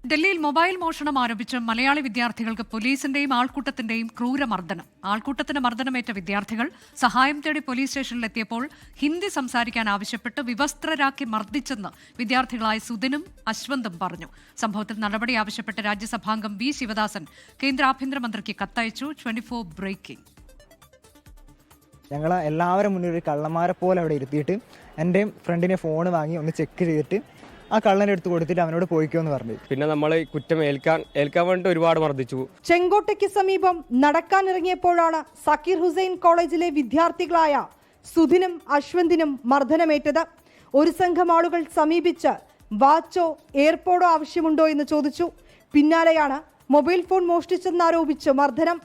ഡൽഹിയിൽ മൊബൈൽ മോഷണം ആരോപിച്ച് മലയാളി വിദ്യാർത്ഥികൾക്ക് പോലീസിന്റെയും ആൾക്കൂട്ടത്തിന്റെയും ക്രൂരമർദ്ദനം. ആൾക്കൂട്ടത്തിന് മർദ്ദനമേറ്റ വിദ്യാർത്ഥികൾ സഹായം തേടി പോലീസ് സ്റ്റേഷനിലെത്തിയപ്പോൾ ഹിന്ദി സംസാരിക്കാൻ ആവശ്യപ്പെട്ട് വിവസ്ത്രരാക്കി മർദ്ദിച്ചെന്ന് വിദ്യാർത്ഥികളായ സുധിനും അശ്വന്തും പറഞ്ഞു. സംഭവത്തിൽ നടപടി ആവശ്യപ്പെട്ട് രാജ്യസഭാംഗം വി ശിവദാസൻ കേന്ദ്ര ആഭ്യന്തരമന്ത്രിക്ക് കത്തയച്ചു. 24 ബ്രേക്കിംഗ്. ഞങ്ങൾ എല്ലാവരും മുന്നിൽ ഒരു കള്ളന്മാരെ പോലെ അവിടെ ഇരുത്തിയിട്ട് എൻ്റെ ഫ്രണ്ടിനെ ഫോൺ വാങ്ങി ഒന്ന് ചെക്ക് ചെയ്തിട്ട് ആ കള്ളനെ എടുത്ത് കൊടുത്തിട്ട് അവനോട് പോയിക്കോ എന്ന് പറഞ്ഞു. പിന്നെ നമ്മൾ കുറ്റം ഏൽക്കാൻ വേണ്ടി ഒരുപാട് മർദ്ദിച്ചു. ചെങ്കോട്ടയ്ക്ക് സമീപം നടക്കാനിറങ്ങിയപ്പോഴാണ് സക്കീർ ഹുസൈൻ കോളേജിലെ വിദ്യാർത്ഥികളായ സുധിനും അശ്വന്തിനും മർദ്ദനമേറ്റത്. ഒരു സംഘം ആളുകൾ സമീപിച്ച് വാച്ചോ എയർപോഡോ ആവശ്യമുണ്ടോ എന്ന് ചോദിച്ചു. പിന്നാലെയാണ് മൊബൈൽ ഫോൺ മോഷ്ടിച്ചെന്നാരോപിച്ച് മർദ്ദനം.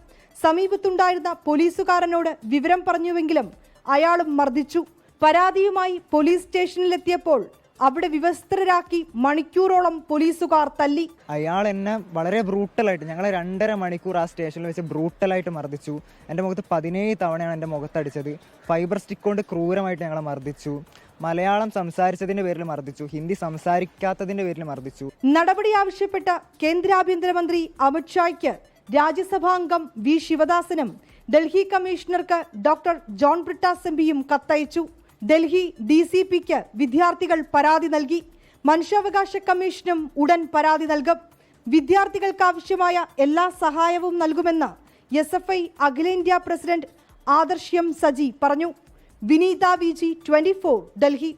സമീപത്തുണ്ടായിരുന്ന പോലീസുകാരനോട് വിവരം പറഞ്ഞുവെങ്കിലും അയാളും മർദ്ദിച്ചു. പരാതിയുമായി പോലീസ് സ്റ്റേഷനിലെത്തിയപ്പോൾ അവിടെ വിവസ്ത്രരാക്കി മണിക്കൂറോളം പോലീസുകാർ തല്ലി. അയാൾ എന്നെ വളരെ ബ്രൂട്ടലായിട്ട്, ഞങ്ങളെ 2.5 മണിക്കൂർ ആ സ്റ്റേഷനിൽ വെച്ച് ബ്രൂട്ടലായിട്ട് മർദ്ദിച്ചു. എൻ്റെ മുഖത്ത് 17 തവണയാണ് എൻ്റെ മുഖത്തടിച്ചത്. ഫൈബർ സ്റ്റിക്ക് കൊണ്ട് ക്രൂരമായിട്ട് ഞങ്ങളെ മർദ്ദിച്ചു. മലയാളം സംസാരിച്ചതിന്റെ പേരിൽ മർദ്ദിച്ചു. ഹിന്ദി സംസാരിക്കാത്തതിന്റെ പേരിൽ മർദ്ദിച്ചു. നടപടി ആവശ്യപ്പെട്ട കേന്ദ്ര ആഭ്യന്തരമന്ത്രി അമിത്ഷായ്ക്ക് രാജ്യസഭാംഗം വി ശിവദാസനും ഡൽഹി കമ്മീഷണർക്ക് ഡോക്ടർ ജോൺ ബ്രിട്ടാസ് എംപിയും കത്തയച്ചു. ഡൽഹി DCPക്ക് വിദ്യാർത്ഥികൾ പരാതി നൽകി. മനുഷ്യാവകാശ കമ്മീഷനും ഉടൻ പരാതി നൽകും. വിദ്യാർത്ഥികൾക്ക് ആവശ്യമായ എല്ലാ സഹായവും നൽകുമെന്ന് SFI അഖിലേന്ത്യാ പ്രസിഡന്റ് ആദർശ് M സജി പറഞ്ഞു. വിനീത VG 24 ഡൽഹി.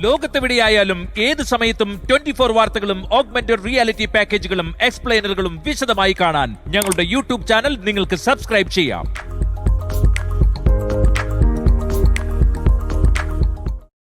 ലോകത്തെവിടെയായാലും ഏത് സമയത്തും 24 വാർത്തകളും ഓഗ്മെന്റഡ് റിയാലിറ്റി പാക്കേജുകളും എക്സ്പ്ലെയിനറുകളും വിശദമായി കാണാൻ ഞങ്ങളുടെ YouTube ചാനൽ നിങ്ങൾക്ക് സബ്സ്ക്രൈബ് ചെയ്യാം.